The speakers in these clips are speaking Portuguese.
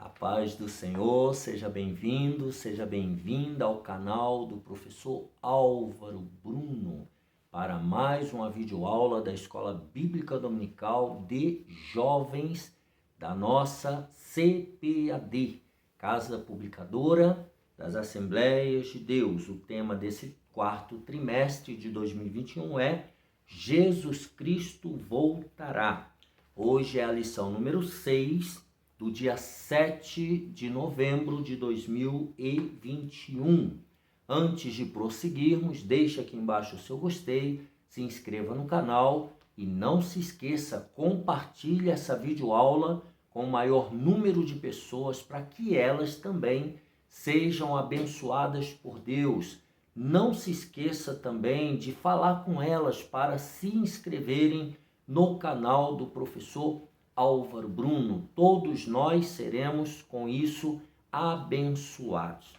A paz do Senhor, seja bem-vindo, seja bem-vinda ao canal do professor Álvaro Bruno para mais uma videoaula da Escola Bíblica Dominical de Jovens da nossa CPAD, Casa Publicadora das Assembleias de Deus. O tema desse quarto trimestre de 2021 é Jesus Cristo voltará. Hoje é a lição número 6, do dia 7 de novembro de 2021. Antes de prosseguirmos, deixe aqui embaixo o seu gostei, se inscreva no canal e não se esqueça, compartilhe essa videoaula com o maior número de pessoas para que elas também sejam abençoadas por Deus. Não se esqueça também de falar com elas para se inscreverem no canal do professor Álvaro Bruno. Todos nós seremos com isso abençoados.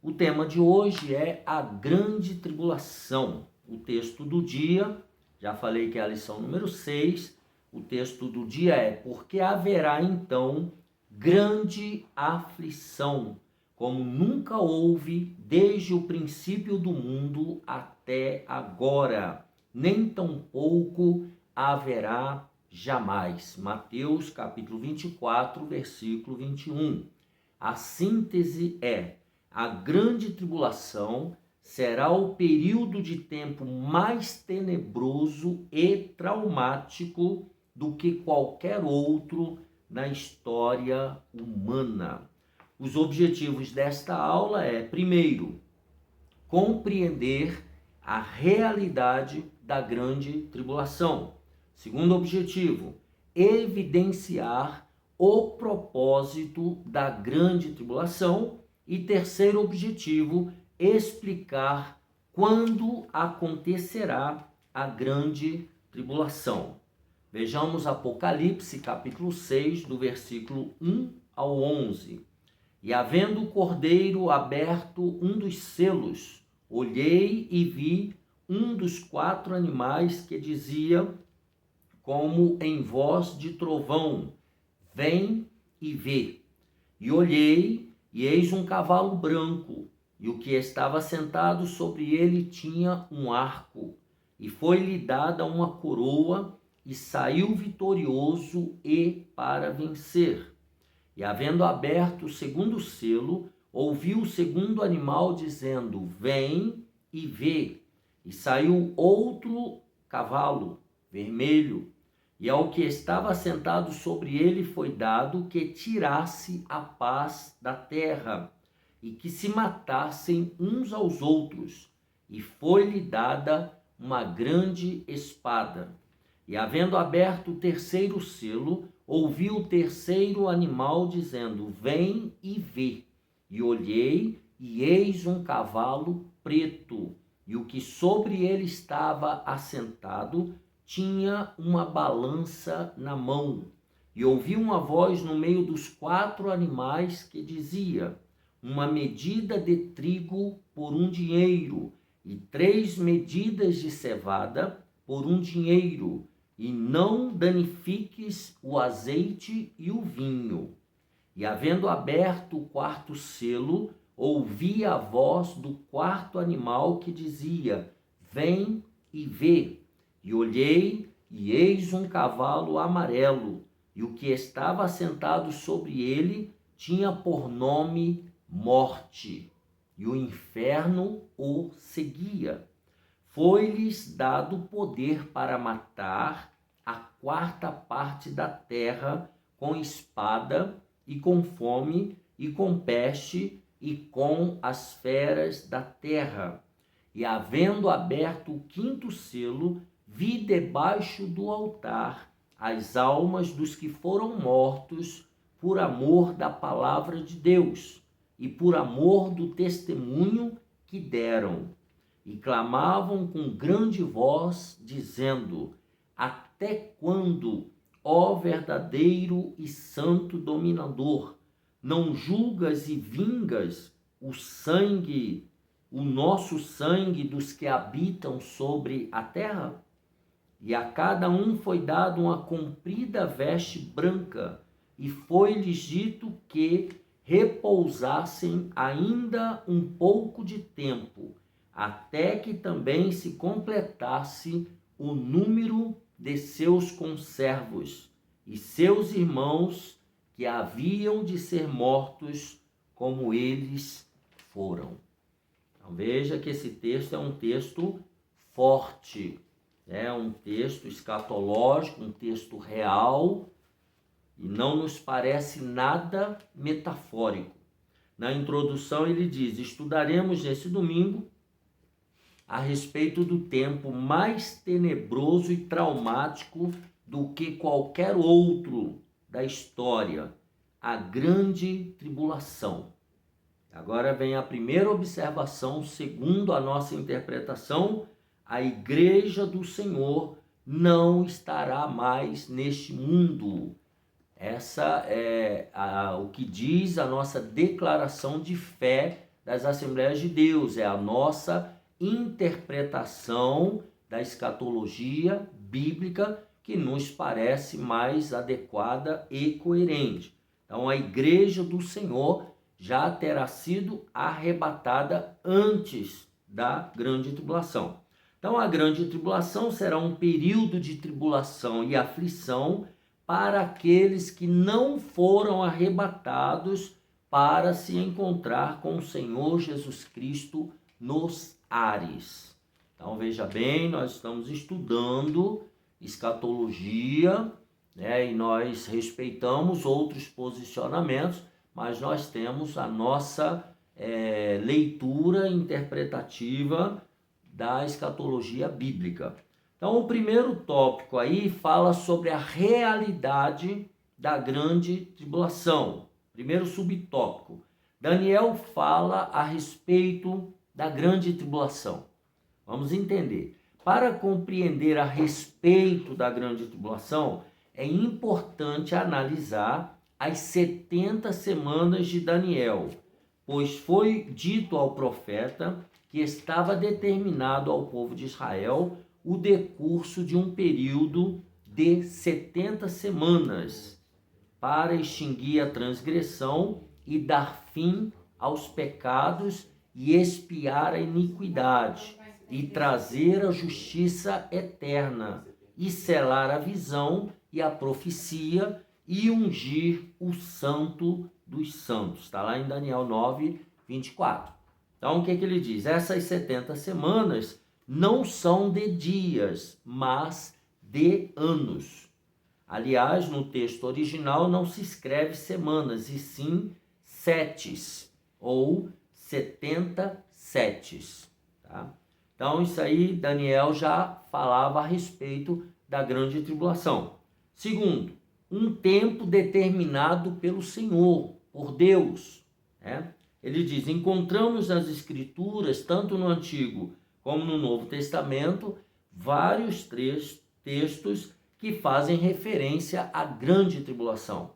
O tema de hoje é a grande tribulação. O texto do dia, já falei que é a lição número 6, o texto do dia é: porque haverá então grande aflição, como nunca houve desde o princípio do mundo até agora, nem tampouco haverá jamais. Mateus capítulo 24, versículo 21. A síntese é: a grande tribulação será o período de tempo mais tenebroso e traumático do que qualquer outro na história humana. Os objetivos desta aula é, primeiro, compreender a realidade da grande tribulação. Segundo objetivo, evidenciar o propósito da grande tribulação. E terceiro objetivo, explicar quando acontecerá a grande tribulação. Vejamos Apocalipse, capítulo 6, do versículo 1 ao 11. E havendo o cordeiro aberto um dos selos, olhei e vi um dos 4 animais que dizia, como em voz de trovão: vem e vê. E olhei, e eis um cavalo branco, e o que estava sentado sobre ele tinha um arco, e foi-lhe dada uma coroa, e saiu vitorioso e para vencer. E havendo aberto o segundo selo, ouvi o segundo animal dizendo: vem e vê. E saiu outro cavalo vermelho, e ao que estava sentado sobre ele foi dado que tirasse a paz da terra, e que se matassem uns aos outros, e foi-lhe dada uma grande espada. E havendo aberto o terceiro selo, ouvi o terceiro animal dizendo: vem e vê. E olhei, e eis um cavalo preto, e o que sobre ele estava assentado tinha uma balança na mão. E ouvi uma voz no meio dos 4 animais que dizia: uma medida de trigo por 1 dinheiro, e 3 medidas de cevada por 1 dinheiro, e não danifiques o azeite e o vinho. E havendo aberto o 4º selo, ouvi a voz do 4º animal que dizia: vem e vê. E olhei, e eis um cavalo amarelo, e o que estava sentado sobre ele tinha por nome Morte, e o inferno o seguia. Foi-lhes dado poder para matar a 4ª parte da terra com espada, e com fome, e com peste, e com as feras da terra. E havendo aberto o 5º selo, vi debaixo do altar as almas dos que foram mortos por amor da palavra de Deus e por amor do testemunho que deram. E clamavam com grande voz, dizendo: até quando, ó verdadeiro e santo dominador, não julgas e vingas o nosso sangue dos que habitam sobre a terra? E a cada um foi dado uma comprida veste branca, e foi-lhes dito que repousassem ainda um pouco de tempo, até que também se completasse o número de seus conservos e seus irmãos que haviam de ser mortos como eles foram. Então veja que esse texto é um texto forte, é um texto escatológico, um texto real, e não nos parece nada metafórico. Na introdução ele diz: estudaremos nesse domingo a respeito do tempo mais tenebroso e traumático do que qualquer outro da história, a grande tribulação. Agora vem a primeira observação, segundo a nossa interpretação: a igreja do Senhor não estará mais neste mundo. Essa é o que diz a nossa declaração de fé das Assembleias de Deus, é a nossa interpretação da escatologia bíblica que nos parece mais adequada e coerente. Então, a igreja do Senhor já terá sido arrebatada antes da grande tribulação. Então, a grande tribulação será um período de tribulação e aflição para aqueles que não foram arrebatados para se encontrar com o Senhor Jesus Cristo nos ares. Então, veja bem, nós estamos estudando escatologia, né, e nós respeitamos outros posicionamentos, mas nós temos a nossa leitura interpretativa da escatologia bíblica. Então, o primeiro tópico aí fala sobre a realidade da grande tribulação. Primeiro subtópico. Daniel fala a respeito da grande tribulação. Vamos entender. Para compreender a respeito da grande tribulação, é importante analisar as 70 semanas de Daniel, pois foi dito ao profeta que estava determinado ao povo de Israel o decurso de um período de 70 semanas para extinguir a transgressão e dar fim aos pecados e expiar a iniquidade e trazer a justiça eterna e selar a visão e a profecia e ungir o santo dos santos. Está lá em Daniel 9, 24. Então, o que ele diz? Essas 70 semanas não são de dias, mas de anos. Aliás, no texto original não se escreve semanas, e sim setes, ou 70 setes. Tá? Então, isso aí, Daniel já falava a respeito da grande tribulação. Segundo, um tempo determinado pelo Senhor, por Deus. Né? Ele diz: encontramos nas Escrituras, tanto no Antigo como no Novo Testamento, vários textos que fazem referência à grande tribulação.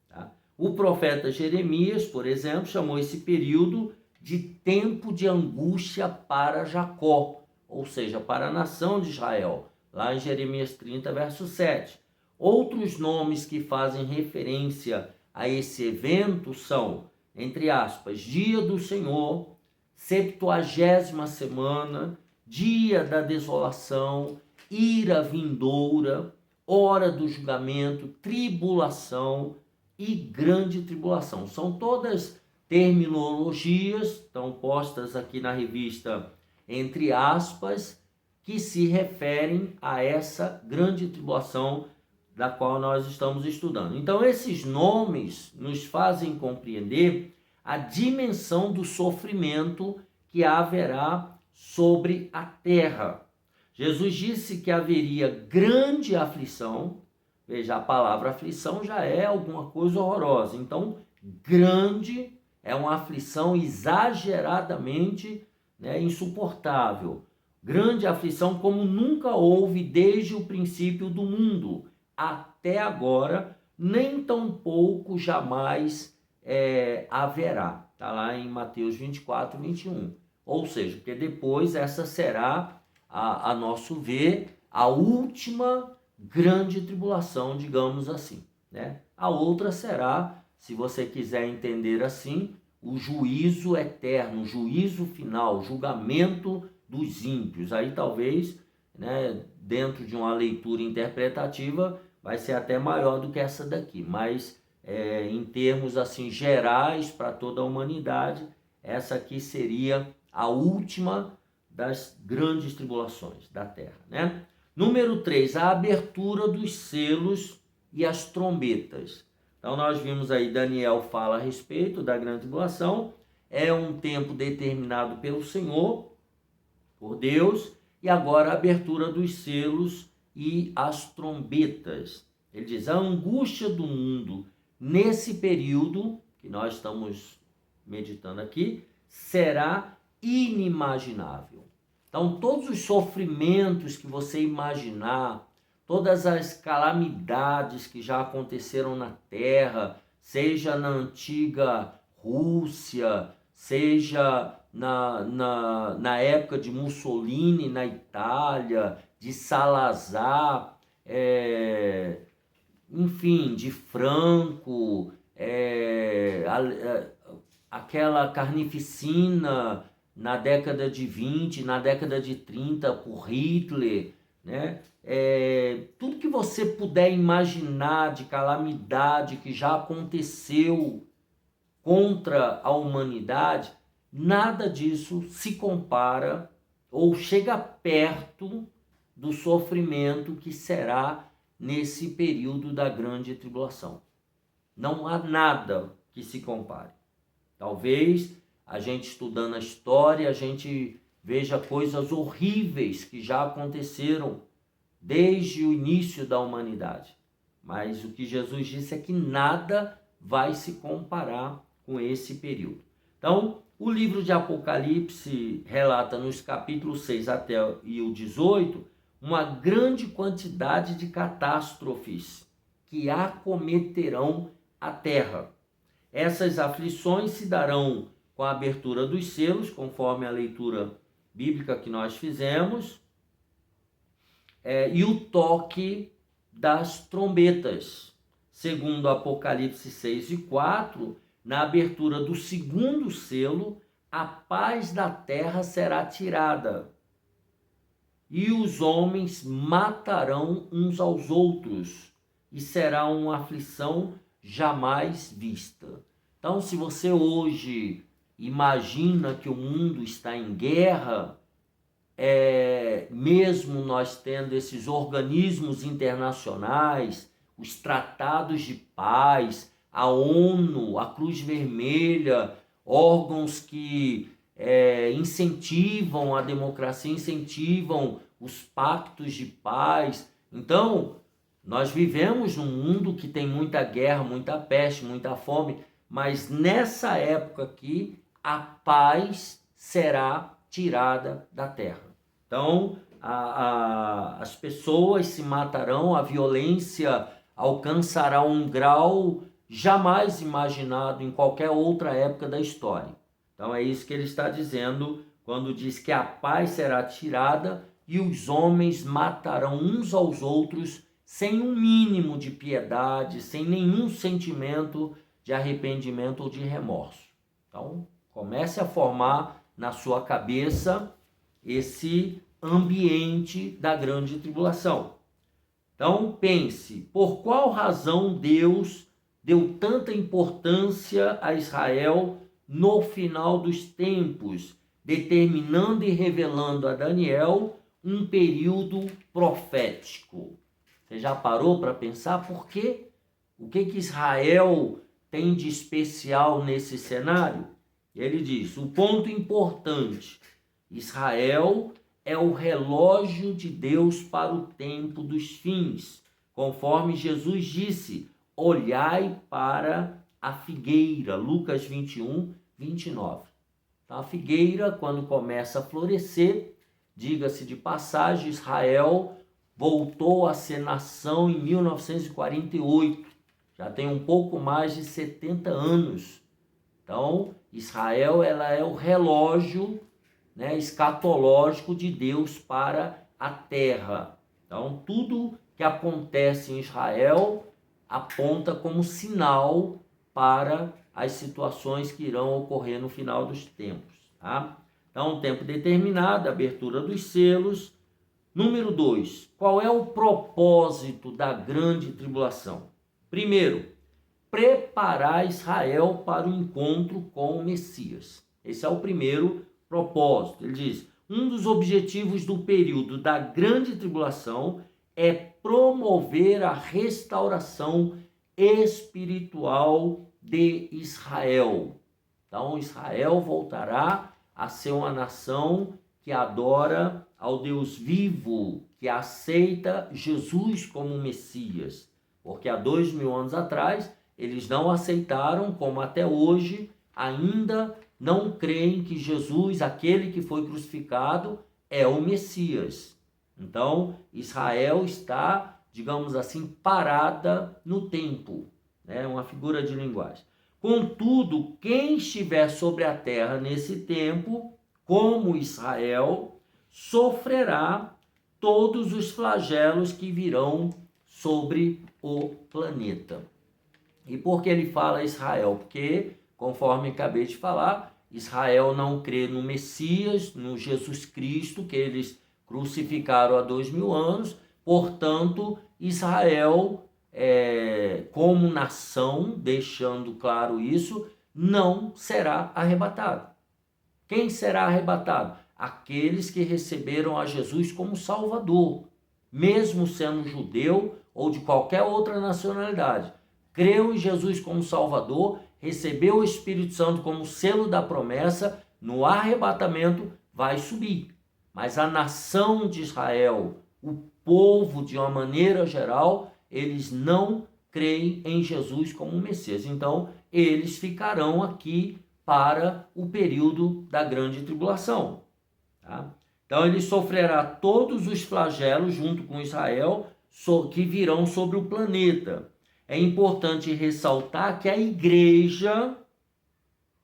Tá? O profeta Jeremias, por exemplo, chamou esse período de tempo de angústia para Jacó, ou seja, para a nação de Israel, lá em Jeremias 30, verso 7. Outros nomes que fazem referência a esse evento são, entre aspas, Dia do Senhor, 70ª semana, Dia da desolação, ira vindoura, hora do julgamento, tribulação e grande tribulação. São todas terminologias, estão postas aqui na revista entre aspas, que se referem a essa grande tribulação da qual nós estamos estudando. Então, esses nomes nos fazem compreender a dimensão do sofrimento que haverá sobre a terra. Jesus disse que haveria grande aflição. Veja, a palavra aflição já é alguma coisa horrorosa. Então, grande é uma aflição exageradamente, insuportável. Grande aflição como nunca houve desde o princípio do mundo até agora, nem tampouco jamais haverá. Está lá em Mateus 24, 21. Ou seja, porque depois essa será, a nosso ver, a última grande tribulação, digamos assim. Né? A outra será se você quiser entender assim, o juízo eterno, o juízo final, o julgamento dos ímpios. Aí talvez, né, dentro de uma leitura interpretativa, vai ser até maior do que essa daqui, mas em termos assim gerais para toda a humanidade, essa aqui seria a última das grandes tribulações da terra, né? Número 3, a abertura dos selos e as trombetas. Então nós vimos aí, Daniel fala a respeito da grande tribulação, é um tempo determinado pelo Senhor, por Deus, e agora a abertura dos selos e as trombetas. Ele diz, a angústia do mundo nesse período, que nós estamos meditando aqui, será inimaginável. Então, todos os sofrimentos que você imaginar, todas as calamidades que já aconteceram na Terra, seja na antiga Rússia, seja na época de Mussolini na Itália, de Salazar, enfim, de Franco, aquela carnificina na década de 20, na década de 30 por Hitler, né? Tudo que você puder imaginar de calamidade que já aconteceu contra a humanidade, nada disso se compara ou chega perto do sofrimento que será nesse período da grande tribulação. Não há nada que se compare. Talvez a gente estudando a história, a gente veja coisas horríveis que já aconteceram desde o início da humanidade. Mas o que Jesus disse é que nada vai se comparar com esse período. Então, o livro de Apocalipse relata nos capítulos 6 até o 18 uma grande quantidade de catástrofes que acometerão a terra. Essas aflições se darão com a abertura dos selos, conforme a leitura bíblica que nós fizemos, e o toque das trombetas. Segundo Apocalipse 6 e 4, na abertura do segundo selo, a paz da terra será tirada, e os homens matarão uns aos outros, e será uma aflição jamais vista. Então, se você hoje imagina que o mundo está em guerra, mesmo nós tendo esses organismos internacionais, os tratados de paz, a ONU, a Cruz Vermelha, órgãos que incentivam a democracia, incentivam os pactos de paz. Então, nós vivemos num mundo que tem muita guerra, muita peste, muita fome, mas nessa época aqui, a paz será tirada da terra. Então, as pessoas se matarão, a violência alcançará um grau jamais imaginado em qualquer outra época da história. Então, é isso que ele está dizendo quando diz que a paz será tirada e os homens matarão uns aos outros sem um mínimo de piedade, sem nenhum sentimento de arrependimento ou de remorso. Então, comece a formar na sua cabeça esse ambiente da grande tribulação. Então, pense, por qual razão Deus deu tanta importância a Israel no final dos tempos, determinando e revelando a Daniel um período profético? Você já parou para pensar por quê? O que Israel tem de especial nesse cenário? Ele diz, o ponto importante, Israel é o relógio de Deus para o tempo dos fins. Conforme Jesus disse, olhai para a figueira, Lucas 21, 29. Então, a figueira, quando começa a florescer, diga-se de passagem, Israel voltou a ser nação em 1948. Já tem um pouco mais de 70 anos. Então, Israel ela é o relógio, né, escatológico de Deus para a terra. Então, tudo que acontece em Israel aponta como sinal para as situações que irão ocorrer no final dos tempos. Tá? Então, um tempo determinado, abertura dos selos. Número 2, qual é o propósito da grande tribulação? Primeiro, preparar Israel para o encontro com o Messias. Esse é o primeiro propósito. Ele diz, um dos objetivos do período da grande tribulação é promover a restauração espiritual de Israel. Então, Israel voltará a ser uma nação que adora ao Deus vivo, que aceita Jesus como Messias. Porque há 2000 anos atrás, eles não aceitaram, como até hoje, ainda não creem que Jesus, aquele que foi crucificado, é o Messias. Então, Israel está, digamos assim, parada no tempo. É uma figura de linguagem. Contudo, quem estiver sobre a terra nesse tempo, como Israel, sofrerá todos os flagelos que virão sobre o planeta. E por que ele fala Israel? Porque, conforme acabei de falar, Israel não crê no Messias, no Jesus Cristo, que eles crucificaram há 2000 anos. Portanto, Israel, como nação, deixando claro isso, não será arrebatado. Quem será arrebatado? Aqueles que receberam a Jesus como Salvador, mesmo sendo judeu ou de qualquer outra nacionalidade. Creu em Jesus como Salvador, recebeu o Espírito Santo como selo da promessa, no arrebatamento vai subir. Mas a nação de Israel, o povo de uma maneira geral, eles não creem em Jesus como Messias. Então, eles ficarão aqui para o período da grande tribulação. Tá? Então, ele sofrerá todos os flagelos junto com Israel que virão sobre o planeta. É importante ressaltar que a igreja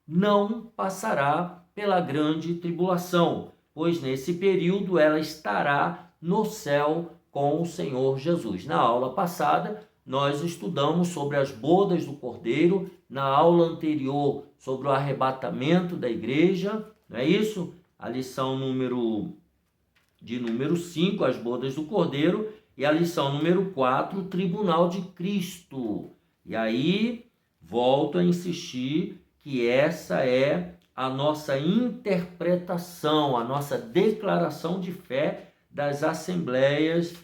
não passará pela grande tribulação, pois nesse período ela estará no céu com o Senhor Jesus. Na aula passada, nós estudamos sobre as bodas do Cordeiro, na aula anterior sobre o arrebatamento da igreja, não é isso? A lição número 5, as bodas do Cordeiro, e a lição número 4, o tribunal de Cristo. E aí, volto a insistir que essa é a nossa interpretação, a nossa declaração de fé das Assembleias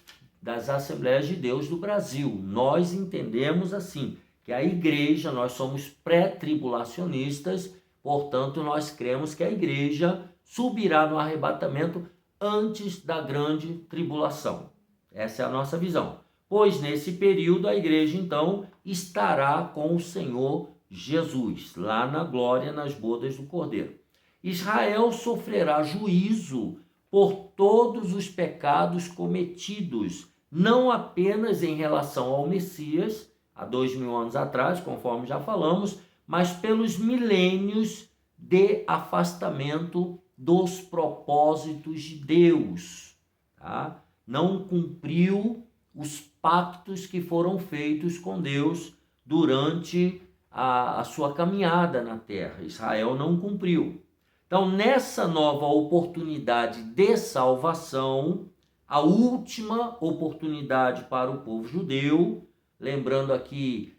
de Deus do Brasil. Nós entendemos assim, que a igreja, nós somos pré-tribulacionistas, portanto, nós cremos que a igreja subirá no arrebatamento antes da grande tribulação. Essa é a nossa visão. Pois nesse período a igreja, então, estará com o Senhor Jesus, lá na glória, nas bodas do Cordeiro. Israel sofrerá juízo por todos os pecados cometidos, não apenas em relação ao Messias, há 2000 anos atrás, conforme já falamos, mas pelos milênios de afastamento dos propósitos de Deus. Tá? Não cumpriu os pactos que foram feitos com Deus durante a sua caminhada na terra. Israel não cumpriu. Então, nessa nova oportunidade de salvação, a última oportunidade para o povo judeu, lembrando aqui,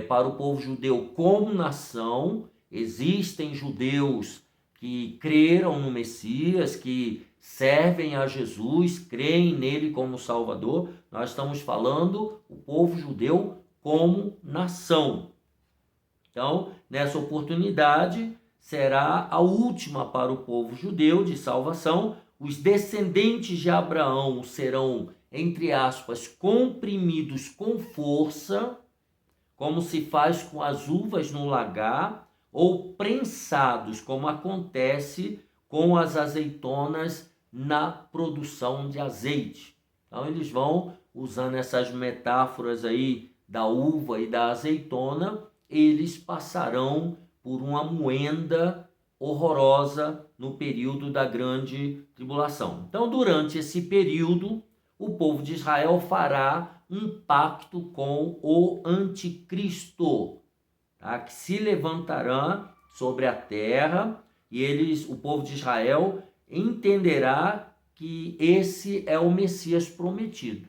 para o povo judeu como nação, existem judeus que creram no Messias, que servem a Jesus, creem nele como Salvador. Nós estamos falando o povo judeu como nação. Então, nessa oportunidade, será a última para o povo judeu de salvação. Os descendentes de Abraão serão, entre aspas, comprimidos com força, como se faz com as uvas no lagar, ou prensados, como acontece com as azeitonas na produção de azeite. Então, eles vão, usando essas metáforas aí da uva e da azeitona, eles passarão por uma moenda horrorosa no período da grande tribulação. Então, durante esse período, o povo de Israel fará um pacto com o anticristo. tá? Que se levantará sobre a terra e o povo de Israel, entenderá que esse é o Messias prometido.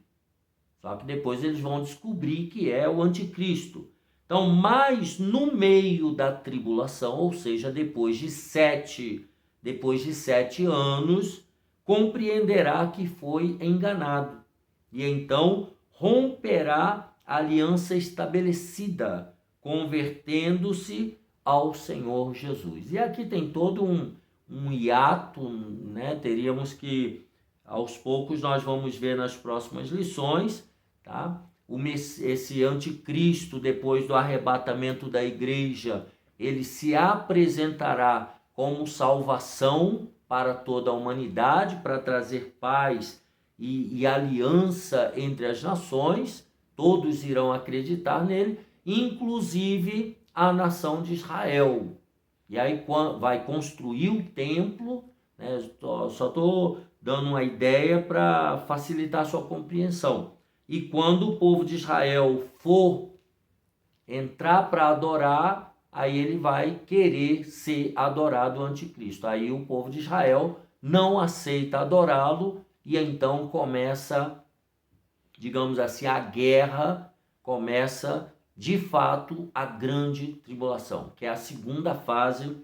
Só que depois eles vão descobrir que é o anticristo. Então, mas no meio da tribulação, ou seja, depois de sete anos, compreenderá que foi enganado. E então romperá a aliança estabelecida, convertendo-se ao Senhor Jesus. E aqui tem todo um hiato, né? Teríamos que, aos poucos, nós vamos ver nas próximas lições, tá? Esse anticristo, depois do arrebatamento da igreja, ele se apresentará como salvação para toda a humanidade, para trazer paz e aliança entre as nações. Todos irão acreditar nele, inclusive a nação de Israel. E aí vai construir o templo, né? Só estou dando uma ideia para facilitar a sua compreensão. E quando o povo de Israel for entrar para adorar, aí ele vai querer ser adorado o anticristo. Aí o povo de Israel não aceita adorá-lo e então começa, digamos assim, a guerra, começa de fato a grande tribulação, que é a segunda fase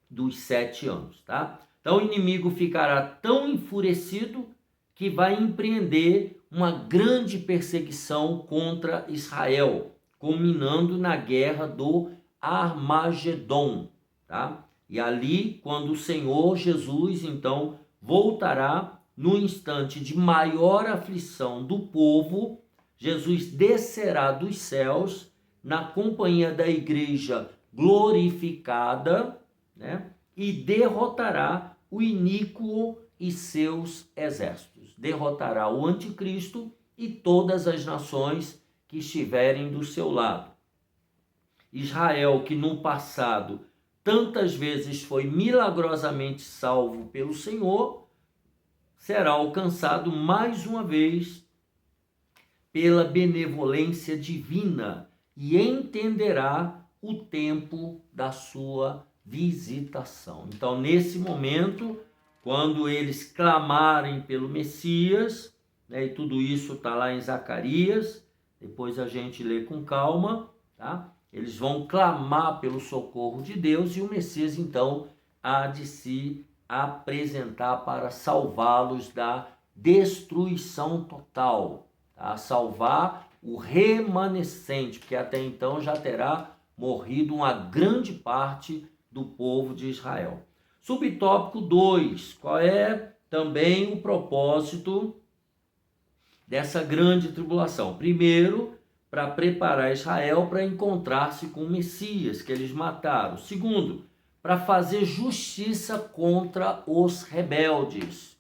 dos 7 anos, tá? Então o inimigo ficará tão enfurecido que vai empreender uma grande perseguição contra Israel, culminando na guerra do Armagedon, tá? E ali, quando o Senhor Jesus, então, voltará no instante de maior aflição do povo, Jesus descerá dos céus na companhia da igreja glorificada, né? E derrotará o iníquo e seus exércitos. Derrotará o anticristo e todas as nações que estiverem do seu lado. Israel, que no passado tantas vezes foi milagrosamente salvo pelo Senhor, será alcançado mais uma vez pela benevolência divina e entenderá o tempo da sua visitação. Então, nesse momento, quando eles clamarem pelo Messias, né, e tudo isso está lá em Zacarias, depois a gente lê com calma, tá? Eles vão clamar pelo socorro de Deus e o Messias, então, há de se apresentar para salvá-los da destruição total, tá? Salvar o remanescente, porque até então já terá morrido uma grande parte do povo de Israel. Subtópico 2, qual é também o propósito dessa grande tribulação? Primeiro, para preparar Israel para encontrar-se com o Messias, que eles mataram. Segundo, para fazer justiça contra os rebeldes.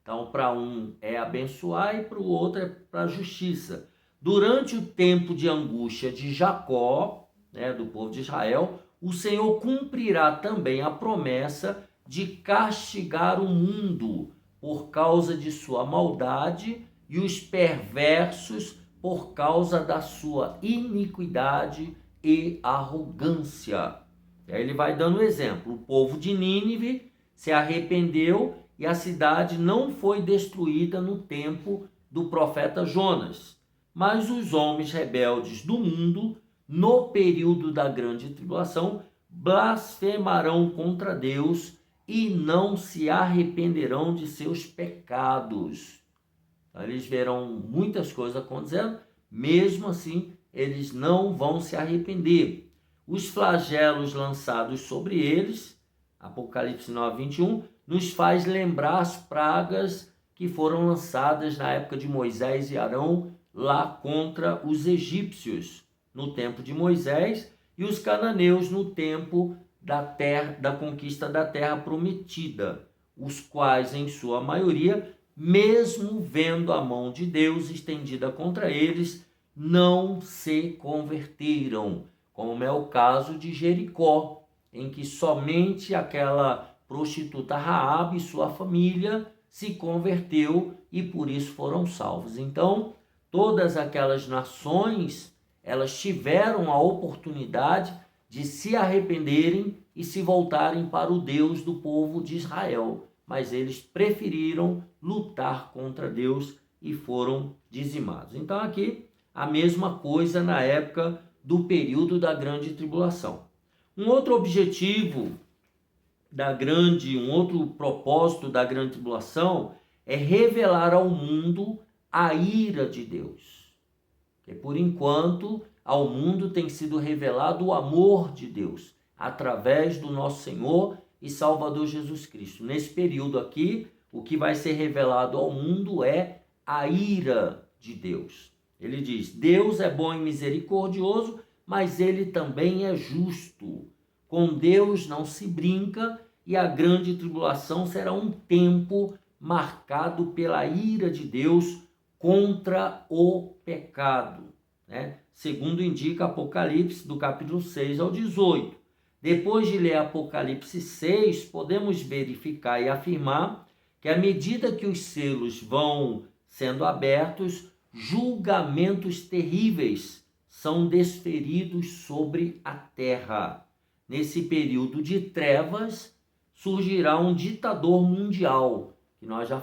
Então, para um é abençoar e para o outro é para a justiça. Durante o tempo de angústia de Jacó, né, do povo de Israel, o Senhor cumprirá também a promessa de castigar o mundo por causa de sua maldade e os perversos por causa da sua iniquidade e arrogância. E aí ele vai dando exemplo. O povo de Nínive se arrependeu e a cidade não foi destruída no tempo do profeta Jonas. Mas os homens rebeldes do mundo, no período da grande tribulação, blasfemarão contra Deus e não se arrependerão de seus pecados. Então, eles verão muitas coisas acontecendo, mesmo assim eles não vão se arrepender. Os flagelos lançados sobre eles, Apocalipse 9, 21, nos faz lembrar as pragas que foram lançadas na época de Moisés e Arão lá contra os egípcios, no tempo de Moisés, e os cananeus no tempo da conquista da terra prometida, os quais, em sua maioria, mesmo vendo a mão de Deus estendida contra eles, não se converteram, como é o caso de Jericó, em que somente aquela prostituta Raabe e sua família se converteu e por isso foram salvos. Então, todas aquelas nações, elas tiveram a oportunidade de se arrependerem e se voltarem para o Deus do povo de Israel, mas eles preferiram lutar contra Deus e foram dizimados. Então aqui a mesma coisa na época do período da grande tribulação. Um outro objetivo um outro propósito da grande tribulação é revelar ao mundo a ira de Deus. Porque por enquanto ao mundo tem sido revelado o amor de Deus através do nosso Senhor e Salvador Jesus Cristo. Nesse período aqui, o que vai ser revelado ao mundo é a ira de Deus. Ele diz: Deus é bom e misericordioso, mas ele também é justo. Com Deus não se brinca, e a grande tribulação será um tempo marcado pela ira de Deus contra o pecado, né? Segundo indica Apocalipse, do capítulo 6 ao 18. Depois de ler Apocalipse 6, podemos verificar e afirmar que à medida que os selos vão sendo abertos, julgamentos terríveis são desferidos sobre a terra. Nesse período de trevas, surgirá um ditador mundial, que nós já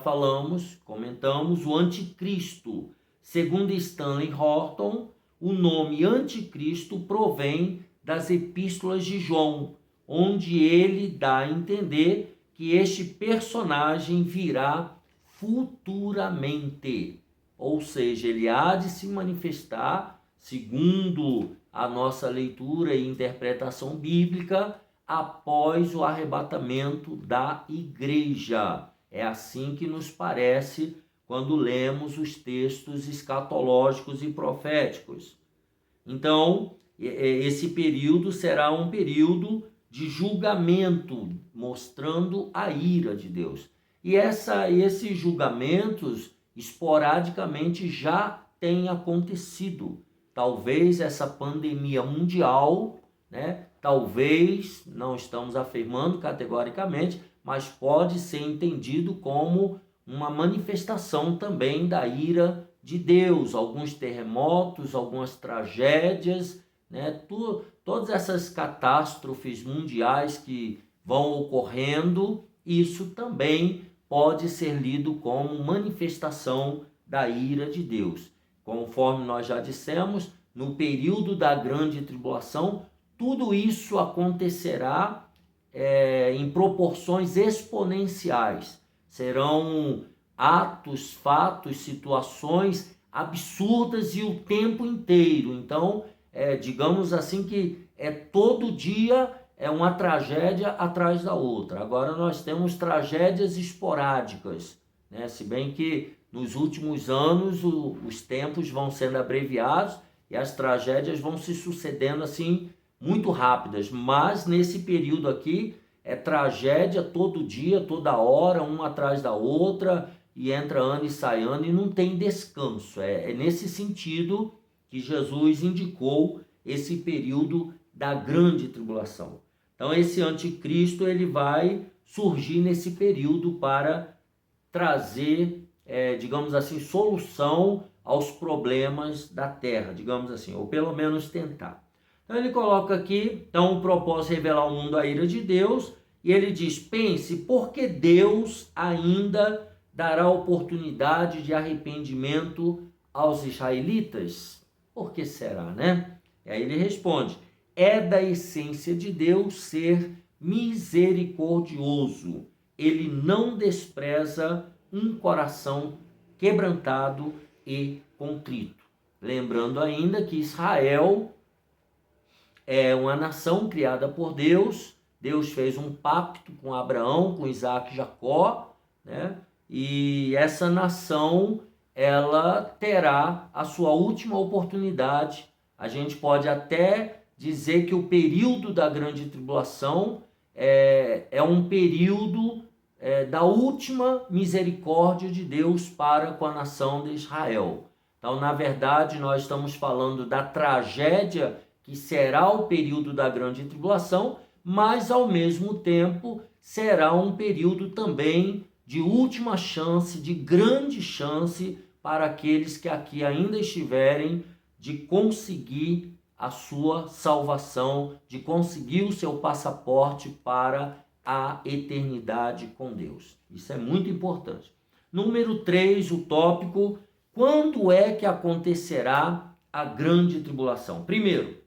comentamos, o anticristo. Segundo Stanley Horton, o nome anticristo provém das epístolas de João, onde ele dá a entender que este personagem virá futuramente, ou seja, ele há de se manifestar, segundo a nossa leitura e interpretação bíblica, após o arrebatamento da igreja. É assim que nos parece quando lemos os textos escatológicos e proféticos. Então, esse período será um período de julgamento, mostrando a ira de Deus. E esses julgamentos, esporadicamente, já têm acontecido. Talvez essa pandemia mundial, né? Talvez, não estamos afirmando categoricamente, mas pode ser entendido como uma manifestação também da ira de Deus. Alguns terremotos, algumas tragédias, né? Todas essas catástrofes mundiais que vão ocorrendo, isso também pode ser lido como manifestação da ira de Deus. Conforme nós já dissemos, no período da grande tribulação, tudo isso acontecerá em proporções exponenciais. Serão atos, fatos, situações absurdas e o tempo inteiro. Então, digamos assim que todo dia é uma tragédia atrás da outra. Agora nós temos tragédias esporádicas, né? Se bem que nos últimos anos os tempos vão sendo abreviados e as tragédias vão se sucedendo assim muito rápidas, mas nesse período aqui é tragédia todo dia, toda hora, uma atrás da outra, e entra ano e sai ano e não tem descanso. É nesse sentido que Jesus indicou esse período da grande tribulação. Então esse anticristo ele vai surgir nesse período para trazer, digamos assim, solução aos problemas da terra, digamos assim, ou pelo menos tentar. Então ele coloca aqui, então o propósito é revelar ao mundo a ira de Deus, e ele diz: pense, por que Deus ainda dará oportunidade de arrependimento aos israelitas? Por que será, né? E aí ele responde: é da essência de Deus ser misericordioso. Ele não despreza um coração quebrantado e contrito. Lembrando ainda que Israel é uma nação criada por Deus. Deus fez um pacto com Abraão, com Isaac e Jacó, né? E essa nação, ela terá a sua última oportunidade. A gente pode até dizer que o período da grande tribulação é um período da última misericórdia de Deus para com a nação de Israel. Então, na verdade, nós estamos falando da tragédia que será o período da grande tribulação, mas ao mesmo tempo será um período também de última chance, de grande chance para aqueles que aqui ainda estiverem de conseguir a sua salvação, de conseguir o seu passaporte para a eternidade com Deus. Isso é muito importante. Número 3, o tópico: quando é que acontecerá a grande tribulação? Primeiro,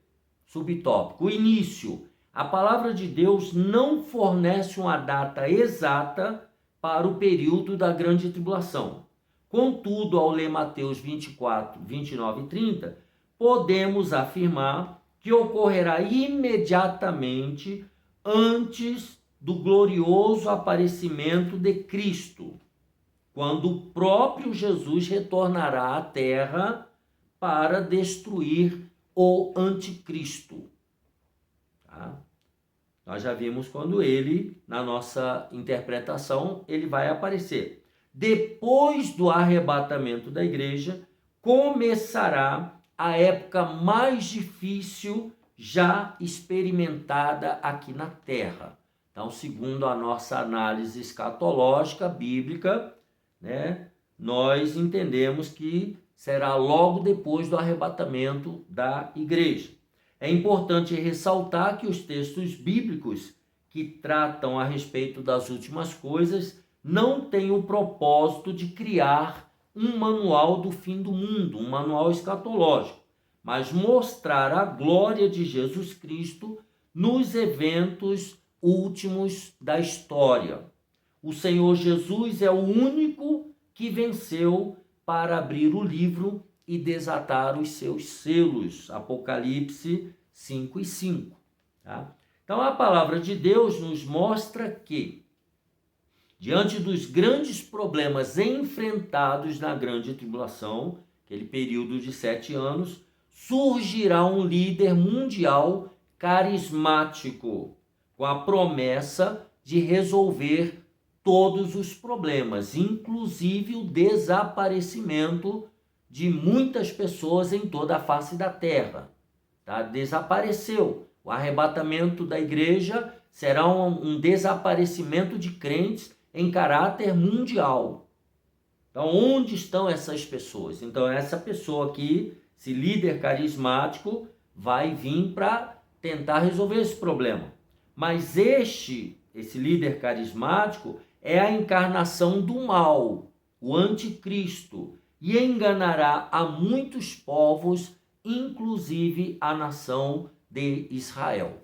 subtópico, o início. A palavra de Deus não fornece uma data exata para o período da grande tribulação. Contudo, ao ler Mateus 24, 29 e 30, podemos afirmar que ocorrerá imediatamente antes do glorioso aparecimento de Cristo, quando o próprio Jesus retornará à terra para destruir o anticristo. Tá? Nós já vimos quando ele, na nossa interpretação, ele vai aparecer. Depois do arrebatamento da igreja, começará a época mais difícil já experimentada aqui na Terra. Então, segundo a nossa análise escatológica bíblica, nós entendemos que será logo depois do arrebatamento da igreja. É importante ressaltar que os textos bíblicos que tratam a respeito das últimas coisas não têm o propósito de criar um manual do fim do mundo, um manual escatológico, mas mostrar a glória de Jesus Cristo nos eventos últimos da história. O Senhor Jesus é o único que venceu para abrir o livro e desatar os seus selos. Apocalipse 5 e 5. Tá? Então a palavra de Deus nos mostra que, diante dos grandes problemas enfrentados na grande tribulação, aquele período de 7 anos, surgirá um líder mundial carismático, com a promessa de resolver todos os problemas, inclusive o desaparecimento de muitas pessoas em toda a face da terra. Tá? Desapareceu. O arrebatamento da igreja será um desaparecimento de crentes em caráter mundial. Então, onde estão essas pessoas? Então, essa pessoa aqui, esse líder carismático, vai vir para tentar resolver esse problema. Mas esse líder carismático é a encarnação do mal, o anticristo, e enganará a muitos povos, inclusive a nação de Israel.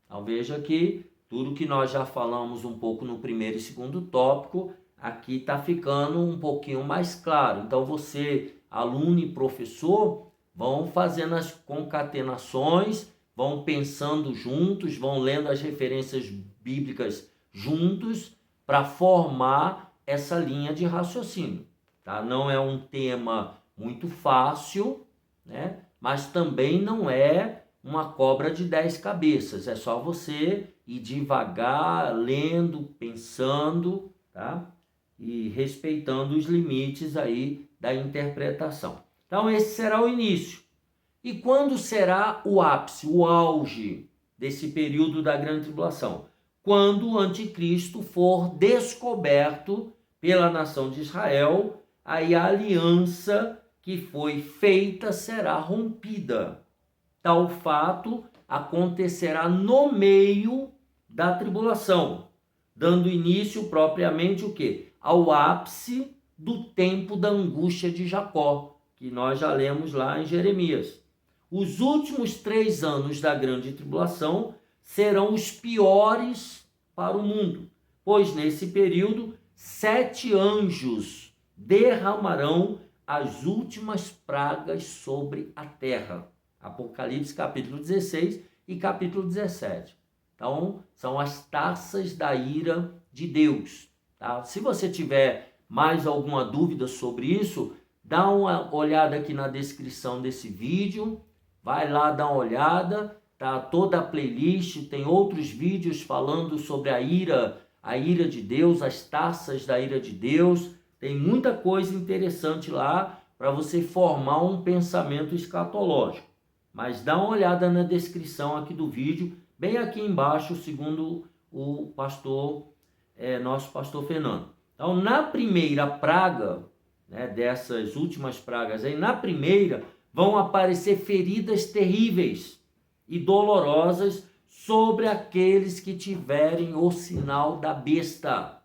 Então veja que tudo que nós já falamos um pouco no primeiro e segundo tópico, aqui está ficando um pouquinho mais claro. Então você, aluno e professor, vão fazendo as concatenações, vão pensando juntos, vão lendo as referências bíblicas juntos para formar essa linha de raciocínio. Tá? Não é um tema muito fácil, mas também não é uma cobra de 10 cabeças. É só você ir devagar, lendo, pensando, tá? E respeitando os limites aí da interpretação. Então esse será o início. E quando será o ápice, o auge desse período da grande tribulação? Quando o anticristo for descoberto pela nação de Israel, aí a aliança que foi feita será rompida. Tal fato acontecerá no meio da tribulação, dando início propriamente o quê? Ao ápice do tempo da angústia de Jacó, que nós já lemos lá em Jeremias. Os últimos 3 anos da grande tribulação serão os piores para o mundo, pois nesse período 7 anjos derramarão as últimas pragas sobre a terra. Apocalipse capítulo 16 e capítulo 17. Então, são as taças da ira de Deus. Tá? Se você tiver mais alguma dúvida sobre isso, dá uma olhada aqui na descrição desse vídeo. Vai lá dar uma olhada. Tá? Toda a playlist tem outros vídeos falando sobre a ira de Deus, as taças da ira de Deus. Tem muita coisa interessante lá para você formar um pensamento escatológico. Mas dá uma olhada na descrição aqui do vídeo, bem aqui embaixo, segundo o pastor, nosso pastor Fernando. Então, na primeira praga, dessas últimas pragas aí, na primeira, vão aparecer feridas terríveis e dolorosas sobre aqueles que tiverem o sinal da besta.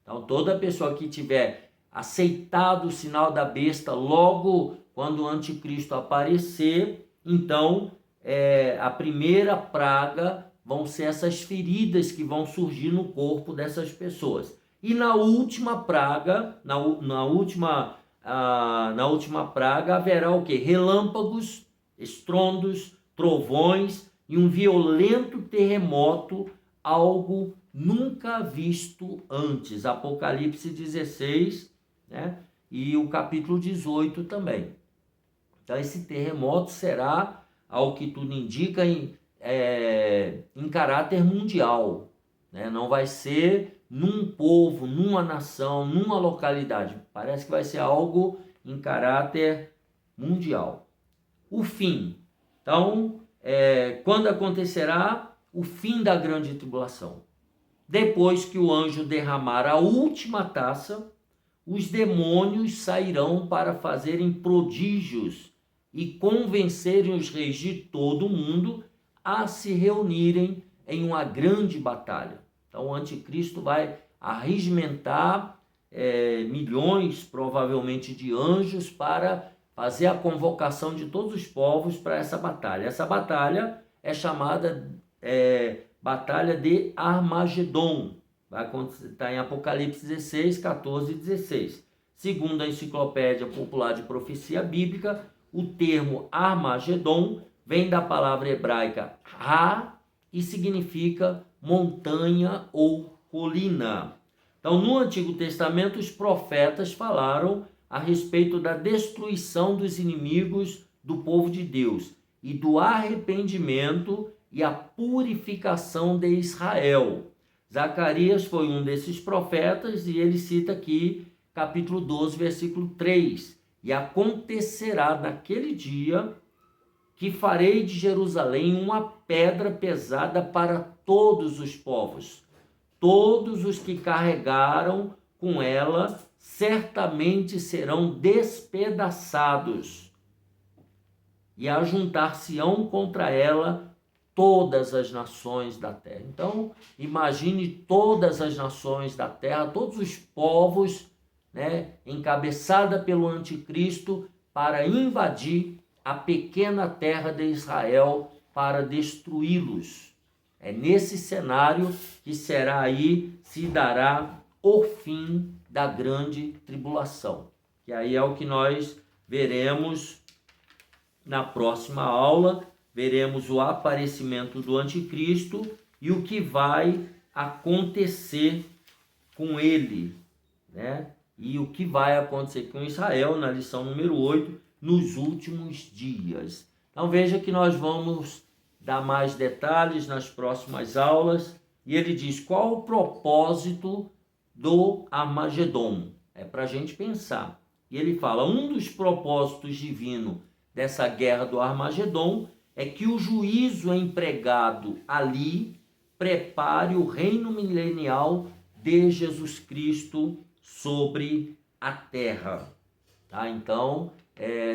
Então, toda pessoa que tiver aceitado o sinal da besta logo quando o anticristo aparecer, então a primeira praga vão ser essas feridas que vão surgir no corpo dessas pessoas. E na última praga, na última praga haverá o quê? Relâmpagos, estrondos, trovões e um violento terremoto, algo nunca visto antes. Apocalipse 16, né? E o capítulo 18 também. Então esse terremoto será, ao que tudo indica, em caráter mundial, né? Não vai ser num povo, numa nação, numa localidade. Parece que vai ser algo em caráter mundial. O fim. Então, quando acontecerá o fim da grande tribulação? Depois que o anjo derramar a última taça, os demônios sairão para fazerem prodígios e convencerem os reis de todo o mundo a se reunirem em uma grande batalha. Então o anticristo vai arregimentar milhões, provavelmente, de anjos para fazer a convocação de todos os povos para essa batalha. Essa batalha é chamada Batalha de Armagedon. Vai estar em Apocalipse 16, 14 e 16. Segundo a Enciclopédia Popular de Profecia Bíblica, o termo Armagedon vem da palavra hebraica Ra e significa montanha ou colina. Então, no Antigo Testamento, os profetas falaram a respeito da destruição dos inimigos do povo de Deus e do arrependimento e a purificação de Israel. Zacarias foi um desses profetas e ele cita aqui capítulo 12, versículo 3. E acontecerá naquele dia que farei de Jerusalém uma pedra pesada para todos os povos. Todos os que carregaram com ela certamente serão despedaçados, e ajuntar-se-ão contra ela todas as nações da terra. Então, imagine todas as nações da terra, todos os povos, né, encabeçada pelo anticristo, para invadir a pequena terra de Israel, para destruí-los. É nesse cenário que se dará o fim da grande tribulação. Que aí é o que nós veremos na próxima aula. Veremos o aparecimento do anticristo e o que vai acontecer com ele, né? E o que vai acontecer com Israel na lição número 8, nos últimos dias. Então veja que nós vamos dar mais detalhes nas próximas aulas. E ele diz qual o propósito do Armagedon. É para a gente pensar. E ele fala, um dos propósitos divinos dessa guerra do Armagedon é que o juízo empregado ali prepare o reino milenial de Jesus Cristo sobre a terra. Tá? Então,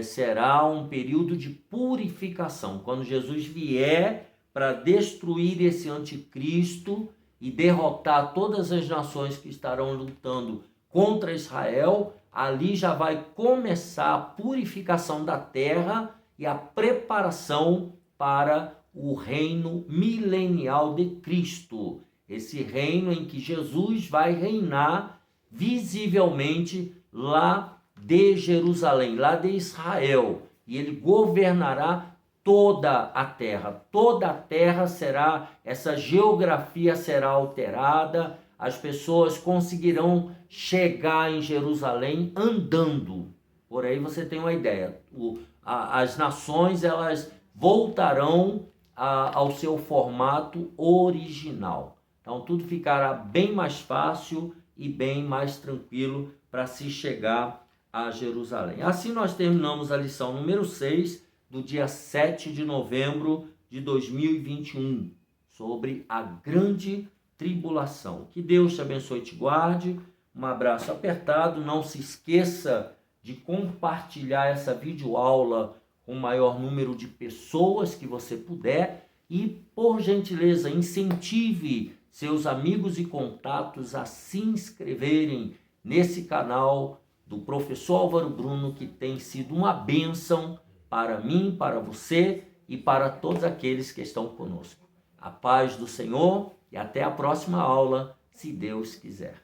será um período de purificação. Quando Jesus vier para destruir esse anticristo e derrotar todas as nações que estarão lutando contra Israel, ali já vai começar a purificação da terra e a preparação para o reino milenial de Cristo. Esse reino em que Jesus vai reinar visivelmente lá de Jerusalém, lá de Israel. E ele governará toda a terra. Toda a terra será, essa geografia será alterada. As pessoas conseguirão chegar em Jerusalém andando. Por aí você tem uma ideia. As nações, elas voltarão ao seu formato original. Então tudo ficará bem mais fácil e bem mais tranquilo para se chegar a Jerusalém. Assim nós terminamos a lição número 6 do dia 7 de novembro de 2021 sobre a grande tribulação. Que Deus te abençoe e te guarde. Um abraço apertado. Não se esqueça de compartilhar essa videoaula com o maior número de pessoas que você puder e, por gentileza, incentive seus amigos e contatos a se inscreverem nesse canal do professor Álvaro Bruno, que tem sido uma bênção para mim, para você e para todos aqueles que estão conosco. A paz do Senhor e até a próxima aula, se Deus quiser.